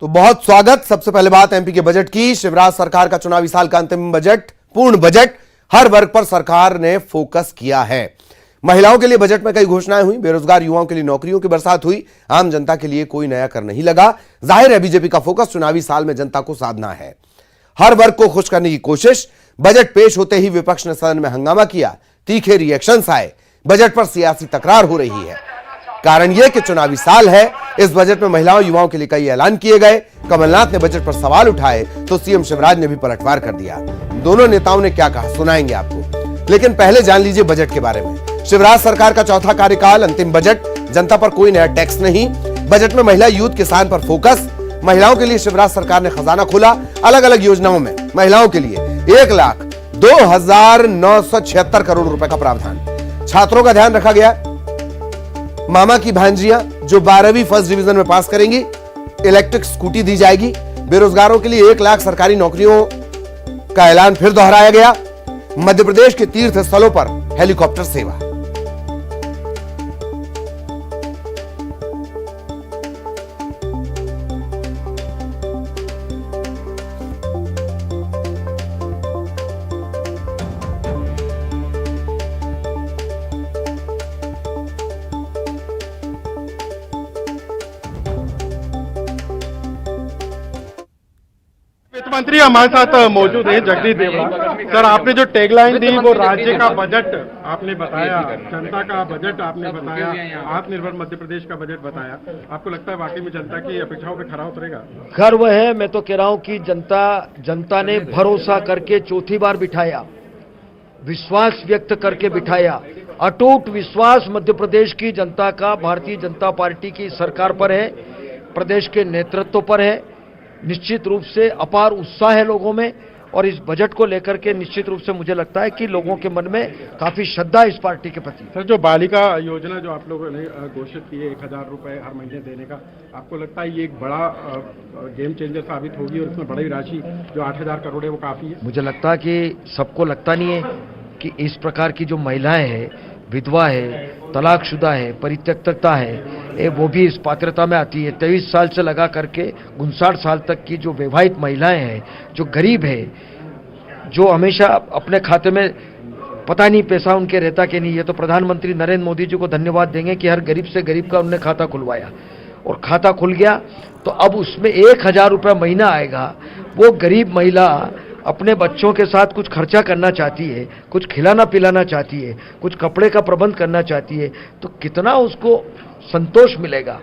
तो बहुत स्वागत। सबसे पहले बात एमपी के बजट की। शिवराज सरकार का चुनावी साल का अंतिम बजट, पूर्ण बजट, हर वर्ग पर सरकार ने फोकस किया है। महिलाओं के लिए बजट में कई घोषणाएं हुई, बेरोजगार युवाओं के लिए नौकरियों की बरसात हुई, आम जनता के लिए कोई नया कर नहीं लगा। जाहिर है बीजेपी का फोकस चुनावी साल में जनता को साधना है, हर वर्ग को खुश करने की कोशिश। बजट पेश होते ही विपक्ष ने सदन में हंगामा किया, तीखे रिएक्शंस आए, बजट पर सियासी तकरार हो रही है। कारण यह कि चुनावी साल है, इस बजट में महिलाओं युवाओं के लिए कई ऐलान किए गए। कमलनाथ ने बजट पर सवाल उठाए तो सीएम शिवराज ने भी पलटवार कर दिया। दोनों नेताओं ने क्या कहा सुनाएंगे आपको, लेकिन पहले जान लीजिए बजट के बारे में। शिवराज सरकार का चौथा कार्यकाल, अंतिम बजट, जनता पर कोई नया टैक्स नहीं। बजट में महिला, यूथ, किसान पर फोकस। महिलाओं के लिए शिवराज सरकार ने खजाना खोला, अलग अलग योजनाओं में महिलाओं के लिए 1,02,976 करोड़ रुपए का प्रावधान। छात्रों का ध्यान रखा गया, मामा की भांजियां जो 12वीं फर्स्ट डिवीजन में पास करेंगी, इलेक्ट्रिक स्कूटी दी जाएगी। बेरोजगारों के लिए 1 लाख सरकारी नौकरियों का ऐलान फिर दोहराया गया। मध्य प्रदेश के तीर्थ स्थलों पर हेलीकॉप्टर सेवा। वित्त मंत्री हमारे साथ मौजूद हैं, जगदीश देवड़ा। सर, आपने जो टैगलाइन दी वो राज्य का बजट आपने बताया, जनता का बजट आपने बताया, आत्मनिर्भर मध्य प्रदेश का बजट बताया। आपको लगता है वाकई में जनता की अपेक्षाओं पे खरा उतरेगा? गर्व है, मैं तो कह रहा हूं कि जनता ने भरोसा करके चौथी बार बिठाया, विश्वास व्यक्त करके बिठाया। अटूट विश्वास मध्य प्रदेश की जनता का भारतीय जनता पार्टी की सरकार पर है, प्रदेश के नेतृत्व पर है। निश्चित रूप से अपार उत्साह है लोगों में, और इस बजट को लेकर के निश्चित रूप से मुझे लगता है कि लोगों के मन में काफी श्रद्धा है इस पार्टी के प्रति। सर, जो बालिका योजना जो आप लोगों ने घोषित की है 1,000 रुपए हर महीने देने का, आपको लगता है ये एक बड़ा गेम चेंजर साबित होगी और इसमें बड़ी राशि जो 8,000 करोड़ है वो काफी है? मुझे लगता है कि सबको लगता नहीं है कि इस प्रकार की जो महिलाएं हैं, विधवा है, तलाकशुदा है, परित्यक्ता है, वो भी इस पात्रता में आती है। 23 साल से लगा करके 59 साल तक की जो विवाहित महिलाएं हैं, जो गरीब है, जो हमेशा अपने खाते में पता नहीं पैसा उनके रहता कि नहीं। ये तो प्रधानमंत्री नरेंद्र मोदी जी को धन्यवाद देंगे कि हर गरीब से गरीब का उन्होंने खाता खुलवाया, और खाता खुल गया तो अब उसमें 1,000 रुपये महीना आएगा। वो गरीब महिला अपने बच्चों के साथ कुछ खर्चा करना चाहती है, कुछ खिलाना पिलाना चाहती है, कुछ कपड़े का प्रबंध करना चाहती है, तो कितना उसको संतोष मिलेगा।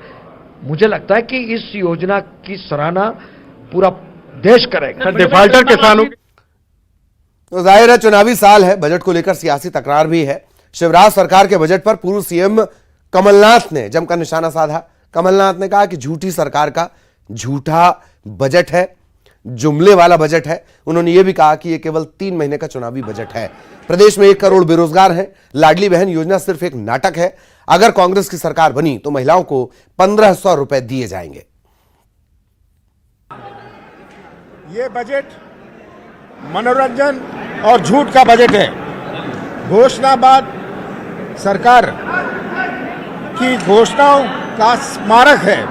मुझे लगता है कि इस योजना की सराहना पूरा देश करेगा। डिफाल्टर किसानों तो जाहिर है चुनावी साल है, बजट को लेकर सियासी तकरार भी है। शिवराज सरकार के बजट पर पूर्व सीएम कमलनाथ ने जमकर निशाना साधा। कमलनाथ ने कहा कि झूठी सरकार का झूठा बजट है, जुमले वाला बजट है। उन्होंने यह भी कहा कि यह केवल 3 महीने का चुनावी बजट है। प्रदेश में 1 करोड़ बेरोजगार हैं। लाडली बहन योजना सिर्फ एक नाटक है। अगर कांग्रेस की सरकार बनी तो महिलाओं को 1,500 रुपए दिए जाएंगे। ये बजट मनोरंजन और झूठ का बजट है। घोषणाबाज सरकार की घोषणाओं का स्मारक है।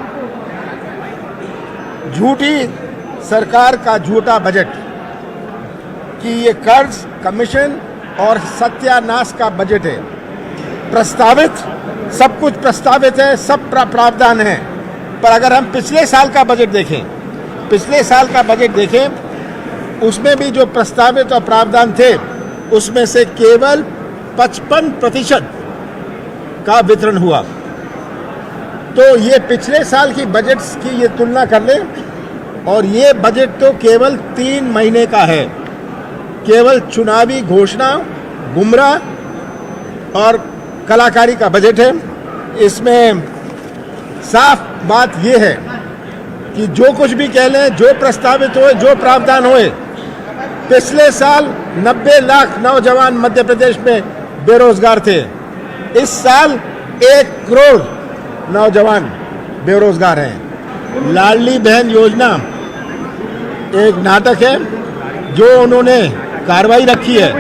झूठी सरकार का झूठा बजट कि ये कर्ज, कमीशन और सत्यानाश का बजट है। प्रस्तावित सब कुछ प्रस्तावित है, सब प्रावधान है, पर अगर हम पिछले साल का बजट देखें, उसमें भी जो प्रस्तावित और प्रावधान थे उसमें से केवल 55% का वितरण हुआ। तो ये पिछले साल की बजट की ये तुलना कर लें, और ये बजट तो केवल 3 महीने का है। केवल चुनावी घोषणा, गुमराह और कलाकारी का बजट है। इसमें साफ बात यह है कि जो कुछ भी कह लें, जो प्रस्तावित होए, जो प्रावधान होए, पिछले साल 90 लाख नौजवान मध्य प्रदेश में बेरोजगार थे। इस साल 1 करोड़ नौजवान बेरोजगार हैं। लाडली बहन योजना एक नाटक है जो उन्होंने कार्रवाई रखी है।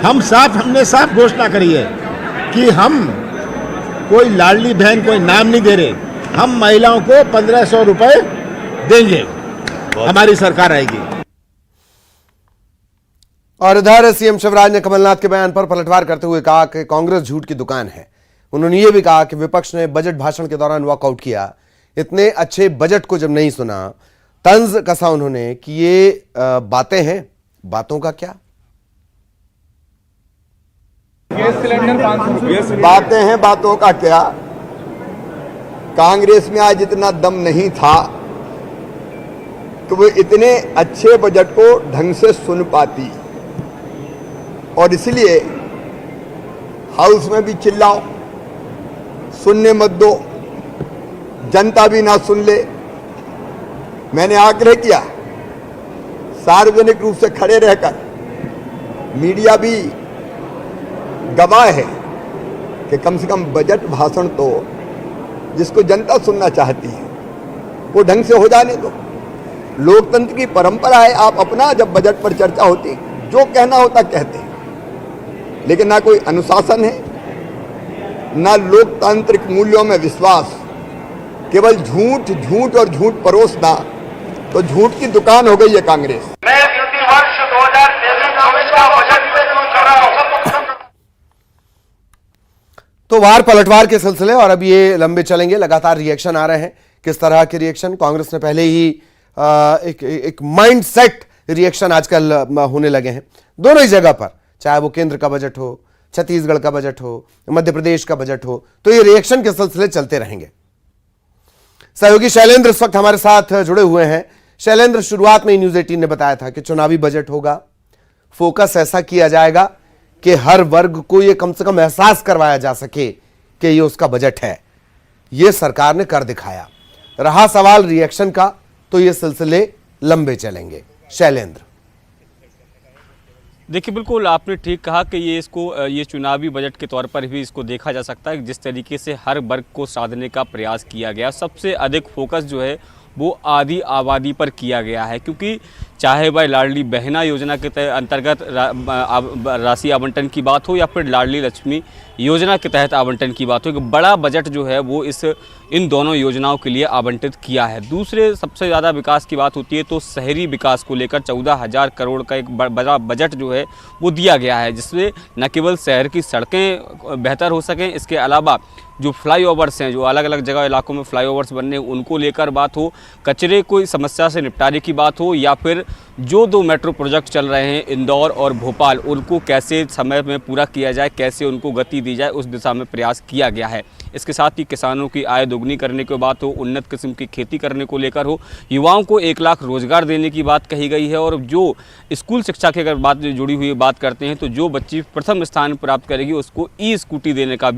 हमने साफ घोषणा करी है कि हम कोई लाडली बहन कोई नाम नहीं दे रहे, हम महिलाओं को 1,500 रुपए देंगे, हमारी सरकार आएगी। और इधर सीएम शिवराज ने कमलनाथ के बयान पर पलटवार करते हुए कहा कि कांग्रेस झूठ की दुकान है। उन्होंने यह भी कहा कि विपक्ष ने बजट भाषण के दौरान वॉकआउट किया। इतने अच्छे बजट को जब नहीं सुना, तंज कसा उन्होंने कि ये बातें हैं, बातों का क्या। गैस सिलेंडर 500 बातें हैं, बातों का क्या। कांग्रेस में आज इतना दम नहीं था कि वो इतने अच्छे बजट को ढंग से सुन पाती, और इसलिए हाउस में भी चिल्लाओ, सुनने मत दो, जनता भी ना सुन ले। मैंने आग्रह किया सार्वजनिक रूप से खड़े रहकर, मीडिया भी गवाह है कि कम से कम बजट भाषण तो जिसको जनता सुनना चाहती है वो ढंग से हो जाने दो। लोकतंत्र की परंपरा है, आप अपना जब बजट पर चर्चा होती जो कहना होता कहते हैं, लेकिन ना कोई अनुशासन है, ना लोकतांत्रिक मूल्यों में विश्वास, केवल झूठ झूठ और झूठ परोसना। तो झूठ की दुकान हो गई है कांग्रेस। मैं वित्तीय वर्ष 2023-24 का बजट पेश कर रहा हूं। तो वार पलटवार के सिलसिले और अब ये लंबे चलेंगे। लगातार रिएक्शन आ रहे हैं। किस तरह के रिएक्शन? कांग्रेस ने पहले ही एक माइंडसेट रिएक्शन आजकल होने लगे हैं दोनों ही जगह पर, चाहे वो केंद्र का बजट हो, छत्तीसगढ़ का बजट हो, मध्य प्रदेश का बजट हो, तो ये रिएक्शन के सिलसिले चलते रहेंगे। सहयोगी शैलेंद्र इस वक्त हमारे साथ जुड़े हुए हैं। शैलेंद्र, शुरुआत में ही न्यूज 18 ने बताया था कि चुनावी बजट होगा, फोकस ऐसा किया जाएगा कि हर वर्ग को ये कम से कम एहसास करवाया जा सके कि ये उसका बजट है। ये सरकार ने कर दिखाया। रहा सवाल रिएक्शन का, तो ये सिलसिले लंबे चलेंगे। शैलेंद्र, देखिए, बिल्कुल आपने ठीक कहा कि ये चुनावी बजट के तौर पर भी इसको देखा जा सकता है। जिस तरीके से हर वर्ग को साधने का प्रयास किया गया, सबसे अधिक फोकस जो है वो आधी आबादी पर किया गया है, क्योंकि चाहे वह लाडली बहना योजना के अंतर्गत राशि आवंटन की बात हो या फिर लाडली लक्ष्मी योजना के तहत आवंटन की बात हो, एक बड़ा बजट जो है वो इन दोनों योजनाओं के लिए आवंटित किया है। दूसरे सबसे ज़्यादा विकास की बात होती है तो शहरी विकास को लेकर 14,000 करोड़ का एक बड़ा बजट जो है वो दिया गया है, जिसमें न केवल शहर की सड़कें बेहतर हो सकें, इसके अलावा जो फ्लाईओवर्स हैं, जो अलग अलग जगह इलाकों में फ्लाईओवर्स बनने उनको लेकर बात हो, कचरे को समस्या से निपटारे की बात हो, या फिर जो 2 मेट्रो प्रोजेक्ट चल रहे हैं इंदौर और भोपाल, उनको कैसे समय में पूरा किया जाए, कैसे उनको गति दी जाए, उस दिशा में प्रयास किया गया है। इसके साथ ही किसानों की आय दोगुनी करने की बात हो, उन्नत किस्म की खेती करने को लेकर हो, युवाओं को 1 लाख रोजगार देने की बात कही गई है। और जो स्कूल शिक्षा की अगर बात जुड़ी हुई बात करते हैं तो जो बच्ची प्रथम स्थान प्राप्त करेगी उसको ई-स्कूटी देने का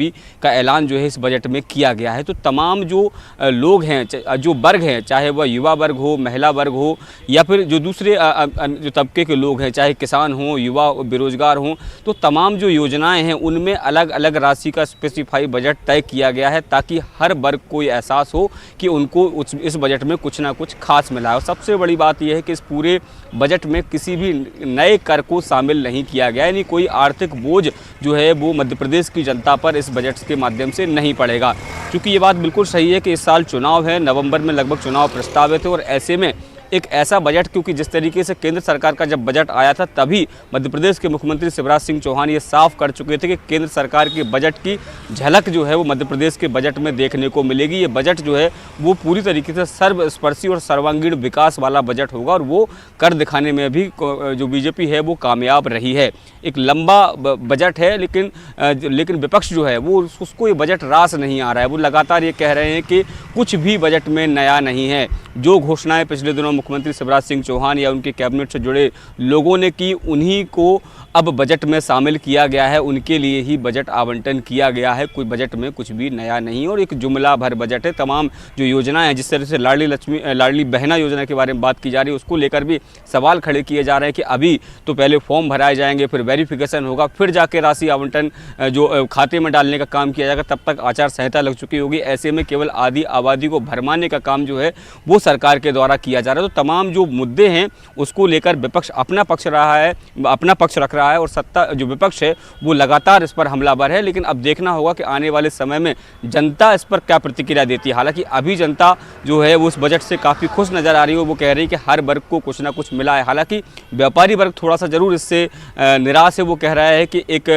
ऐलान जो है इस बजट में किया गया है। तो तमाम जो लोग हैं, जो वर्ग हैं, चाहे वह युवा वर्ग हो, महिला वर्ग हो, या फिर जो दूसरे जो तबके के लोग हैं, चाहे किसान हों, युवा बेरोजगार हों, तो तमाम जो योजनाएं हैं उनमें अलग अलग राशि का स्पेसिफाई बजट तय किया गया है, ताकि हर वर्ग को ये एहसास हो कि उनको इस बजट में कुछ ना कुछ खास मिला है। और सबसे बड़ी बात यह है कि इस पूरे बजट में किसी भी नए कर को शामिल नहीं किया गया, यानी कोई आर्थिक बोझ जो है वो मध्य प्रदेश की जनता पर इस बजट के माध्यम से नहीं पड़ेगा। क्योंकि ये बात बिल्कुल सही है कि इस साल चुनाव है, नवंबर में लगभग चुनाव प्रस्तावित है, और ऐसे में एक ऐसा बजट, क्योंकि जिस तरीके से केंद्र सरकार का जब बजट आया था तभी मध्य प्रदेश के मुख्यमंत्री शिवराज सिंह चौहान ये साफ कर चुके थे कि केंद्र सरकार के बजट की झलक जो है वो मध्य प्रदेश के बजट में देखने को मिलेगी। ये बजट जो है वो पूरी तरीके से सर्वस्पर्शी और सर्वांगीण विकास वाला बजट होगा, और वो कर दिखाने में भी जो बीजेपी है वो कामयाब रही है। एक लंबा बजट है, लेकिन विपक्ष जो है वो उसको ये बजट रास नहीं आ रहा है। वो लगातार ये कह रहे हैं कि कुछ भी बजट में नया नहीं है। जो घोषणाएं पिछले दिनों मुख्यमंत्री शिवराज सिंह चौहान या उनके कैबिनेट से जुड़े लोगों ने की, उन्हीं को अब बजट में शामिल किया गया है, उनके लिए ही बजट आवंटन किया गया है। कोई बजट में कुछ भी नया नहीं, और एक जुमला भर बजट है। तमाम जो योजनाएं हैं, जिस तरह से लाडली बहना योजना के बारे में बात की जा रही है, उसको लेकर भी सवाल खड़े किए जा रहे हैं कि अभी तो पहले फॉर्म भराए जाएंगे, फिर वेरिफिकेशन होगा, फिर जाके राशि आवंटन जो खाते में डालने का काम किया जाएगा, तब तक आचार संहिता लग चुकी होगी। ऐसे में केवल आधी आबादी को भरमाने का काम जो है वो सरकार के द्वारा किया जा रहा है। तो तमाम जो मुद्दे हैं उसको लेकर विपक्ष अपना पक्ष रख रहा है और सत्ता जो विपक्ष है वो लगातार इस पर हमलावर है। लेकिन अब देखना होगा कि आने वाले समय में जनता इस पर क्या प्रतिक्रिया देती है। हालांकि अभी जनता जो है वो उस बजट से काफ़ी खुश नज़र आ रही है। वो कह रही है कि हर वर्ग को कुछ ना कुछ मिला है। हालांकि व्यापारी वर्ग थोड़ा सा ज़रूर इससे निराश है। वो कह रहा है कि एक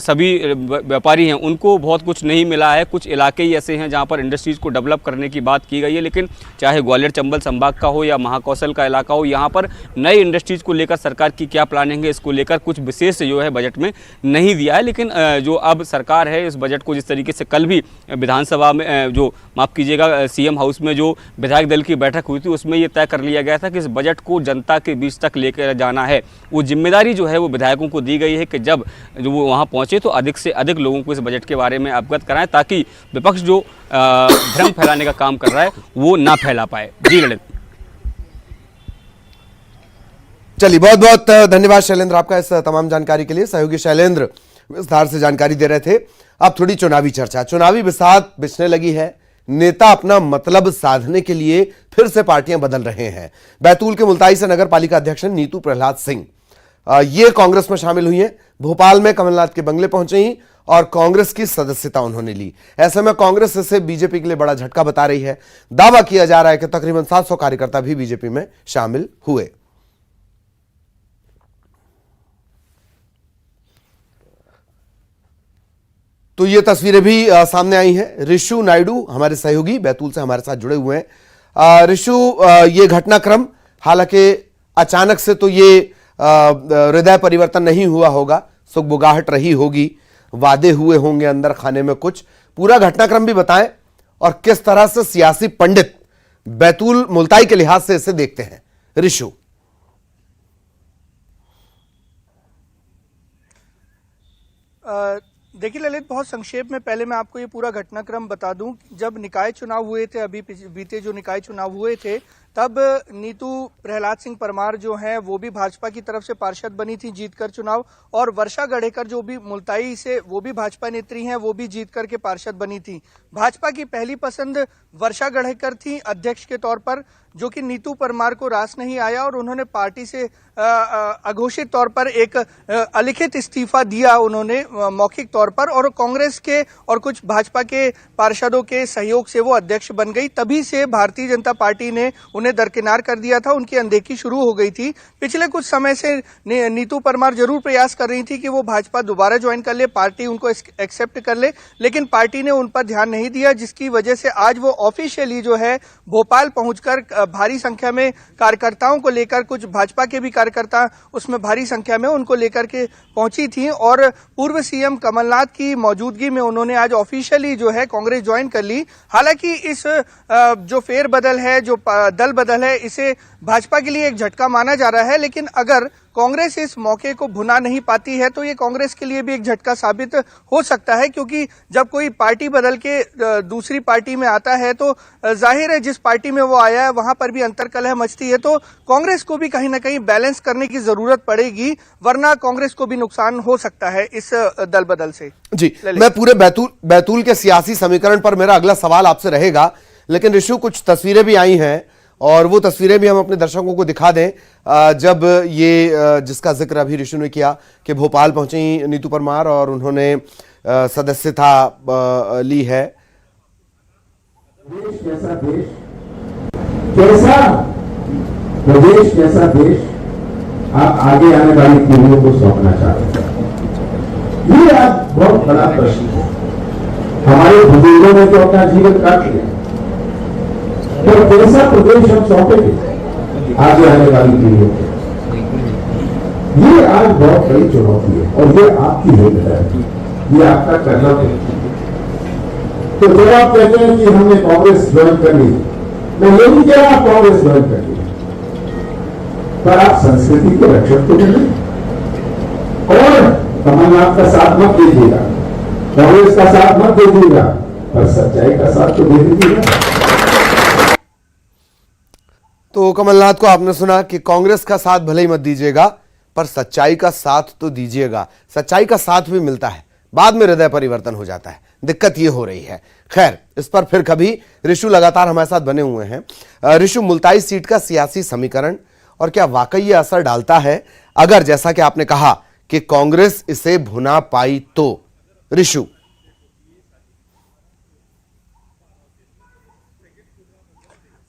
सभी व्यापारी हैं उनको बहुत कुछ नहीं मिला है। कुछ इलाके ही ऐसे हैं जहाँ पर इंडस्ट्रीज़ को डेवलप करने की बात की गई है, लेकिन चाहे ग्वालियर चंबल संभाग का हो या महाकौशल का इलाका हो, यहाँ पर नई इंडस्ट्रीज़ को लेकर सरकार की क्या प्लानिंग है इसको लेकर कुछ विशेष जो है बजट में नहीं दिया है। लेकिन जो अब सरकार है इस बजट को जिस तरीके से कल भी विधानसभा में जो माफ़ कीजिएगा सीएम हाउस में जो विधायक दल की बैठक हुई थी उसमें ये तय कर लिया गया था कि इस बजट को जनता के बीच तक लेकर जाना है। वो जिम्मेदारी जो है वो विधायकों को दी गई है कि जब वो वहाँ पहुँचे तो अधिक से अधिक लोगों को इस बजट के बारे में अवगत कराएं ताकि विपक्ष जो भ्रम फैलाने का काम कर रहा है वो ना फैला पाए। जी ललित। चलिए, बहुत बहुत धन्यवाद शैलेंद्र आपका इस तमाम जानकारी के लिए। सहयोगी शैलेंद्र विस्तार से जानकारी दे रहे थे। अब थोड़ी चुनावी चर्चा, चुनावी बिसात बिछने लगी है। नेता अपना मतलब साधने के लिए फिर से पार्टियां बदल रहे हैं। बैतूल के मुल्ताई से नगर पालिका अध्यक्ष नीतू प्रहलाद सिंह ये कांग्रेस में शामिल हुई हैं। भोपाल में कमलनाथ के बंगले पहुंचे ही और कांग्रेस की सदस्यता उन्होंने ली। ऐसे में कांग्रेस इसे बीजेपी के लिए बड़ा झटका बता रही है। दावा किया जा रहा है कि तकरीबन 700 कार्यकर्ता भी बीजेपी में शामिल हुए। तो ये तस्वीरें भी सामने आई हैं। ऋषु नायडू हमारे सहयोगी बैतूल से हमारे साथ जुड़े हुए हैं। ऋषु, ये घटनाक्रम हालांकि अचानक से तो ये हृदय परिवर्तन नहीं हुआ होगा, सुगबुगाहट रही होगी, वादे हुए होंगे अंदर खाने में कुछ। पूरा घटनाक्रम भी बताएं और किस तरह से सियासी पंडित बैतूल मुल्ताई के लिहाज से इसे देखते हैं। ऋषु। देखिए ललित, बहुत संक्षेप में पहले मैं आपको ये पूरा घटनाक्रम बता दूं। जब निकाय चुनाव हुए थे, अभी बीते जो निकाय चुनाव हुए थे, तब नीतू प्रहलाद सिंह परमार जो हैं वो भी भाजपा की तरफ से पार्षद बनी थी जीतकर चुनाव, और वर्षा गढ़ेकर जो भी मुल्ताई से वो भी भाजपा नेत्री हैं, वो भी जीत करके पार्षद बनी थी। भाजपा की पहली पसंद वर्षा गढ़ेकर थी अध्यक्ष के तौर पर, जो कि नीतू परमार को रास नहीं आया और उन्होंने पार्टी से अघोषित तौर पर एक अलिखित इस्तीफा दिया उन्होंने मौखिक तौर पर, और कांग्रेस के और कुछ भाजपा के पार्षदों के सहयोग से वो अध्यक्ष बन गई। तभी से भारतीय जनता पार्टी ने उन्हें दरकिनार कर दिया था, उनकी अनदेखी शुरू हो गई थी। पिछले कुछ समय से नीतू परमार जरूर प्रयास कर रही थी कि वो भाजपा दोबारा ज्वाइन कर ले, पार्टी उनको एक्सेप्ट कर ले, लेकिन पार्टी ने उन पर ध्यान नहीं दिया, जिसकी वजह से आज वो ऑफिशियली जो है भोपाल पहुंचकर भारी संख्या में कार्यकर्ताओं को लेकर, कुछ भाजपा के भी कार्यकर्ता उसमें भारी संख्या में उनको लेकर के पहुंची थी, और पूर्व सीएम कमलनाथ की मौजूदगी में उन्होंने आज ऑफिशियली जो है कांग्रेस ज्वाइन कर ली। हालांकि इस जो फेरबदल है, जो दल बदल है, इसे भाजपा के लिए एक झटका माना जा रहा है, लेकिन अगर कांग्रेस इस मौके को भुना नहीं पाती है तो ये कांग्रेस के लिए भी एक झटका साबित हो सकता है, क्योंकि जब कोई पार्टी बदल के दूसरी पार्टी में आता है तो जाहिर है जिस पार्टी में वो आया है वहां पर भी अंतर्कलह मचती है, तो कांग्रेस को भी कहीं ना कहीं बैलेंस करने की जरूरत पड़ेगी, वरना कांग्रेस को भी नुकसान हो सकता है इस दल बदल से। जी, मैं पूरे बैतूल के सियासी समीकरण पर मेरा अगला सवाल आपसे रहेगा, लेकिन ऋषु कुछ तस्वीरें भी आई हैं और वो तस्वीरें भी हम अपने दर्शकों को दिखा दें। जब ये जिसका जिक्र अभी ऋषु ने किया कि भोपाल पहुंची नीतू परमार और उन्होंने सदस्यता ली है। देश कैसा देश, कैसा प्रदेश, कैसा देश आप आगे आने वाली पीढ़ियों को सौंपना चाहते हैं, ये आज बहुत बड़ा प्रश्न है। हमारे बुजुर्गों ने तो अपना जीवन काट लिया, तो कैसा प्रदेश हम सौंपेंगे आगे आने वाली पीढ़ियों को, ये आज बहुत बड़ी चुनौती है और ये आपकी जिम्मेदारी है, ये आपका कर्तव्य है। तो जब आप कहते हैं कि हमने कांग्रेस ज्वाइन कर ली, मैं ये नहीं कह रहा आप कांग्रेस ज्वाइन कर ली, पर आप संस्कृति के रक्षक तो नहीं, और कमलनाथ का साथ मत दीजिएगा, कांग्रेस का साथ मत दीजिएगा, पर सच्चाई का साथ तो दे दीजिएगा। तो कमलनाथ को आपने सुना कि कांग्रेस का साथ भले ही मत दीजिएगा पर सच्चाई का साथ तो दीजिएगा। सच्चाई का साथ भी मिलता है, बाद में हृदय परिवर्तन हो जाता है। दिक्कत ये हो रही है। खैर, इस पर फिर कभी। ऋषु लगातार हमारे साथ बने हुए हैं। ऋषु, मुल्ताई सीट का सियासी समीकरण और क्या वाकई ये असर डालता है अगर, जैसा कि आपने कहा, कि कांग्रेस इसे भुना पाई तो? ऋषु।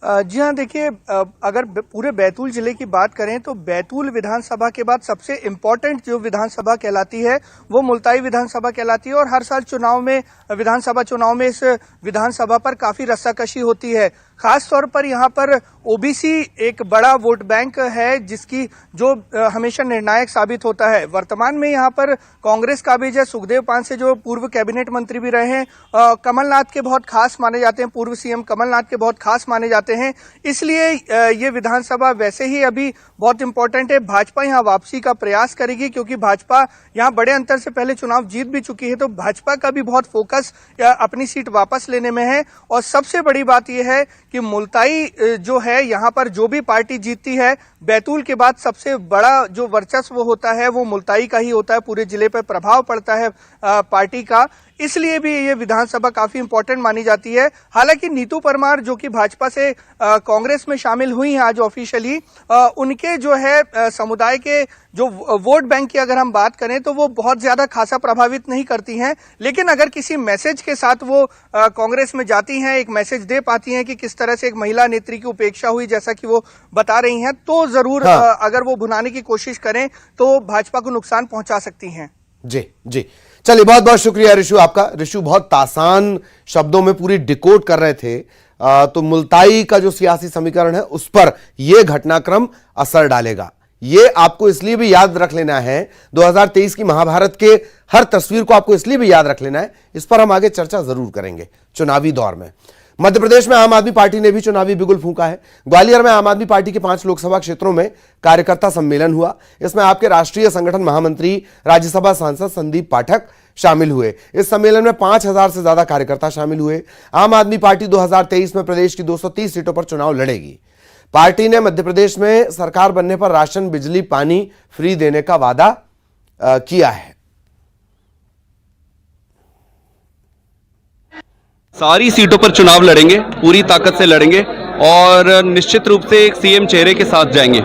जी हाँ, देखिए, अगर पूरे बैतूल जिले की बात करें तो बैतूल विधानसभा के बाद सबसे इम्पोर्टेंट जो विधानसभा कहलाती है वो मुल्ताई विधानसभा कहलाती है। और हर साल चुनाव में, विधानसभा चुनाव में इस विधानसभा पर काफी रस्साकशी होती है। खास तौर पर यहाँ पर ओबीसी एक बड़ा वोट बैंक है जिसकी जो हमेशा निर्णायक साबित होता है। वर्तमान में यहाँ पर कांग्रेस काबिज है। सुखदेव पांसे जो पूर्व कैबिनेट मंत्री भी रहे हैं, कमलनाथ के बहुत खास माने जाते हैं, पूर्व सीएम कमलनाथ के बहुत खास माने जाते हैं। इसलिए ये विधानसभा वैसे ही अभी बहुत इंपॉर्टेंट है। भाजपा यहाँ वापसी का प्रयास करेगी क्योंकि भाजपा यहाँ बड़े अंतर से पहले चुनाव जीत भी चुकी है, तो भाजपा का भी बहुत फोकस अपनी सीट वापस लेने में है। और सबसे बड़ी बात यह है कि मुल्ताई जो है, यहाँ पर जो भी पार्टी जीतती है, बैतूल के बाद सबसे बड़ा जो वर्चस्व होता है वो मुल्ताई का ही होता है। पूरे जिले पर प्रभाव पड़ता है पार्टी का, इसलिए भी ये विधानसभा काफी इंपॉर्टेंट मानी जाती है। हालांकि नीतू परमार जो कि भाजपा से कांग्रेस में शामिल हुई हैं आज ऑफिशियली, उनके जो है समुदाय के जो वोट बैंक की अगर हम बात करें तो वो बहुत ज्यादा खासा प्रभावित नहीं करती हैं। लेकिन अगर किसी मैसेज के साथ वो कांग्रेस में जाती हैं, एक मैसेज दे पाती हैं कि किस तरह से एक महिला नेत्री की उपेक्षा हुई, जैसा कि वो बता रही हैं, तो जरूर अगर वो भुनाने की कोशिश करें तो भाजपा को नुकसान पहुंचा सकती हैं। जी जी, चलिए, बहुत बहुत शुक्रिया ऋषु आपका। ऋषु बहुत आसान शब्दों में पूरी डिकोड कर रहे थे। तो मुल्ताई का जो सियासी समीकरण है उस पर यह घटनाक्रम असर डालेगा। ये आपको इसलिए भी याद रख लेना है, 2023 की महाभारत के हर तस्वीर को आपको इसलिए भी याद रख लेना है। इस पर हम आगे चर्चा जरूर करेंगे चुनावी दौर में। मध्य प्रदेश में आम आदमी पार्टी ने भी चुनावी बिगुल फूंका है। ग्वालियर में आम आदमी पार्टी के 5 लोकसभा क्षेत्रों में कार्यकर्ता सम्मेलन हुआ। इसमें आपके राष्ट्रीय संगठन महामंत्री, राज्यसभा सांसद संदीप पाठक शामिल हुए। इस सम्मेलन में 5000 से ज्यादा कार्यकर्ता शामिल हुए। आम आदमी पार्टी 2023 में प्रदेश की 230 सीटों पर चुनाव लड़ेगी। पार्टी ने मध्य प्रदेश में सरकार बनने पर राशन, बिजली, पानी फ्री देने का वादा किया है। सारी सीटों पर चुनाव लड़ेंगे, पूरी ताकत से लड़ेंगे और निश्चित रूप से एक सीएम चेहरे के साथ जाएंगे।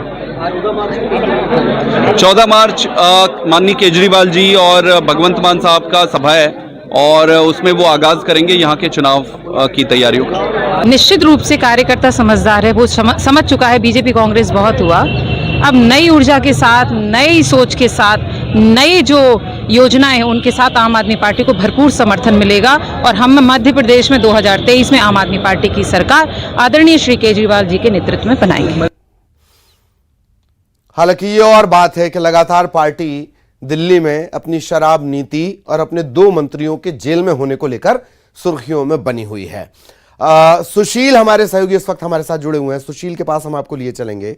14 मार्च माननीय केजरीवाल जी और भगवंत मान साहब का सभा है और उसमें वो आगाज करेंगे यहाँ के चुनाव की तैयारियों का। निश्चित रूप से कार्यकर्ता समझदार है, वो समझ चुका है बीजेपी कांग्रेस बहुत हुआ। अब नई ऊर्जा के साथ, नई सोच के साथ, नई जो योजनाएं हैं उनके साथ आम आदमी पार्टी को भरपूर समर्थन मिलेगा और हम मध्य प्रदेश में 2023 में आम आदमी पार्टी की सरकार आदरणीय श्री केजरीवाल जी के नेतृत्व में बनाएंगे। हालांकि ये और बात है कि लगातार पार्टी दिल्ली में अपनी शराब नीति और अपने 2 मंत्रियों के जेल में होने को लेकर सुर्खियों में बनी हुई है। सुशील हमारे सहयोगी इस वक्त हमारे साथ जुड़े हुए हैं। सुशील के पास हम आपको लिए चलेंगे।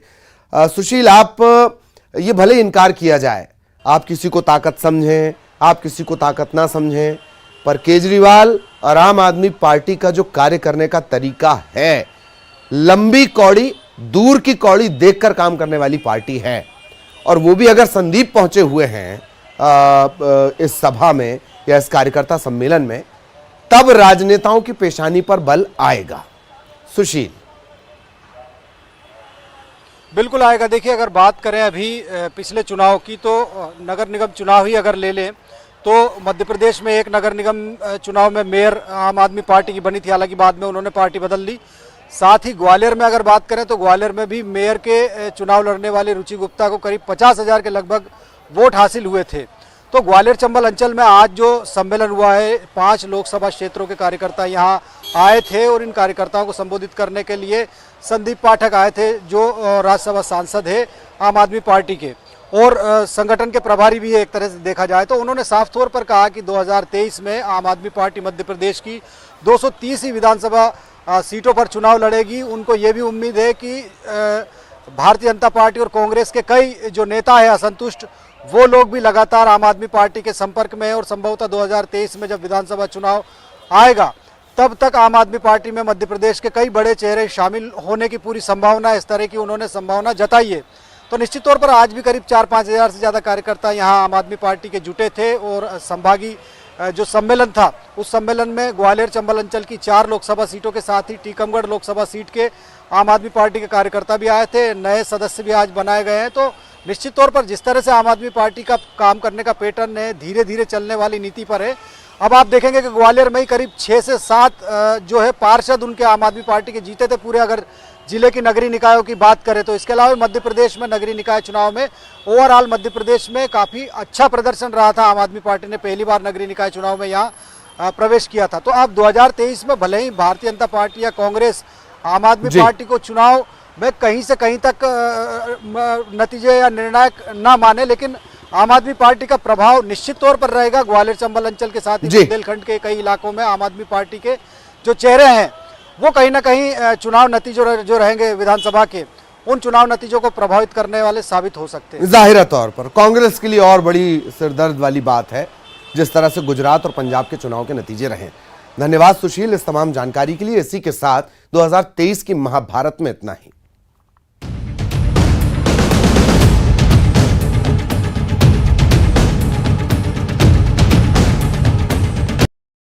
सुशील, आप ये भले इनकार किया जाए, आप किसी को ताकत समझें, आप किसी को ताकत ना समझें, पर केजरीवाल और आम आदमी पार्टी का जो कार्य करने का तरीका है, लंबी कौड़ी, दूर की कौड़ी देखकर काम करने वाली पार्टी है। और वो भी अगर संदीप पहुंचे हुए हैं इस सभा में या इस कार्यकर्ता सम्मेलन में, तब राजनेताओं की पेशानी पर बल आएगा। सुशील। बिल्कुल आएगा। देखिए, अगर बात करें अभी पिछले चुनाव की तो नगर निगम चुनाव ही अगर ले लें तो मध्य प्रदेश में एक नगर निगम चुनाव में मेयर आम आदमी पार्टी की बनी थी, हालांकि बाद में उन्होंने पार्टी बदल ली। साथ ही ग्वालियर में अगर बात करें तो ग्वालियर में भी मेयर के चुनाव लड़ने वाले रुचि गुप्ता को करीब 50,000 के लगभग वोट हासिल हुए थे। तो ग्वालियर चंबल अंचल में आज जो सम्मेलन हुआ है, 5 लोकसभा क्षेत्रों के कार्यकर्ता यहाँ आए थे और इन कार्यकर्ताओं को संबोधित करने के लिए संदीप पाठक आए थे जो राज्यसभा सांसद है आम आदमी पार्टी के और संगठन के प्रभारी भी है एक तरह से देखा जाए तो। उन्होंने साफ तौर पर कहा कि 2023 में आम आदमी पार्टी मध्य प्रदेश की 230 विधानसभा सीटों पर चुनाव लड़ेगी। उनको ये भी उम्मीद है कि भारतीय जनता पार्टी और कांग्रेस के कई जो नेता है असंतुष्ट, वो लोग भी लगातार आम आदमी पार्टी के संपर्क में है और संभवतः 2023 में जब विधानसभा चुनाव आएगा तब तक आम आदमी पार्टी में मध्य प्रदेश के कई बड़े चेहरे शामिल होने की पूरी संभावना, इस तरह की उन्होंने संभावना जताई है। तो निश्चित तौर पर आज भी करीब 4-5 हज़ार से ज़्यादा कार्यकर्ता यहाँ आम आदमी पार्टी के जुटे थे और संभागीय जो सम्मेलन था, उस सम्मेलन में ग्वालियर चंबल अंचल की 4 लोकसभा सीटों के साथ ही टीकमगढ़ लोकसभा सीट के आम आदमी पार्टी के कार्यकर्ता भी आए थे, नए सदस्य भी आज बनाए गए हैं। तो निश्चित तौर पर जिस तरह से आम आदमी पार्टी का काम करने का पैटर्न है, धीरे धीरे चलने वाली नीति पर है। अब आप देखेंगे कि ग्वालियर में ही करीब 6 से 7 जो है पार्षद उनके आम आदमी पार्टी के जीते थे पूरे अगर जिले की नगरीय निकायों की बात करें तो। इसके अलावा मध्य प्रदेश में नगरीय निकाय चुनाव में ओवरऑल मध्य प्रदेश में काफ़ी अच्छा प्रदर्शन रहा था। आम आदमी पार्टी ने पहली बार नगरीय निकाय चुनाव में यहाँ प्रवेश किया था। तो अब 2023 में भले ही भारतीय जनता पार्टी या कांग्रेस आम आदमी पार्टी को चुनाव में कहीं से कहीं तक नतीजे या निर्णायक ना माने, लेकिन आम आदमी पार्टी का प्रभाव निश्चित तौर पर रहेगा। ग्वालियर चंबल अंचल के साथ ही बुंदेलखंड के कई इलाकों में आम आदमी पार्टी के जो चेहरे हैं वो कहीं ना कहीं चुनाव नतीजों जो रहेंगे विधानसभा के, उन चुनाव नतीजों को प्रभावित करने वाले साबित हो सकते हैं। जाहिर तौर पर कांग्रेस के लिए और बड़ी सिरदर्द वाली बात है जिस तरह से गुजरात और पंजाब के चुनाव के नतीजे रहे। धन्यवाद सुशील इस तमाम जानकारी के लिए। इसी के साथ 2023 की महाभारत में इतना ही।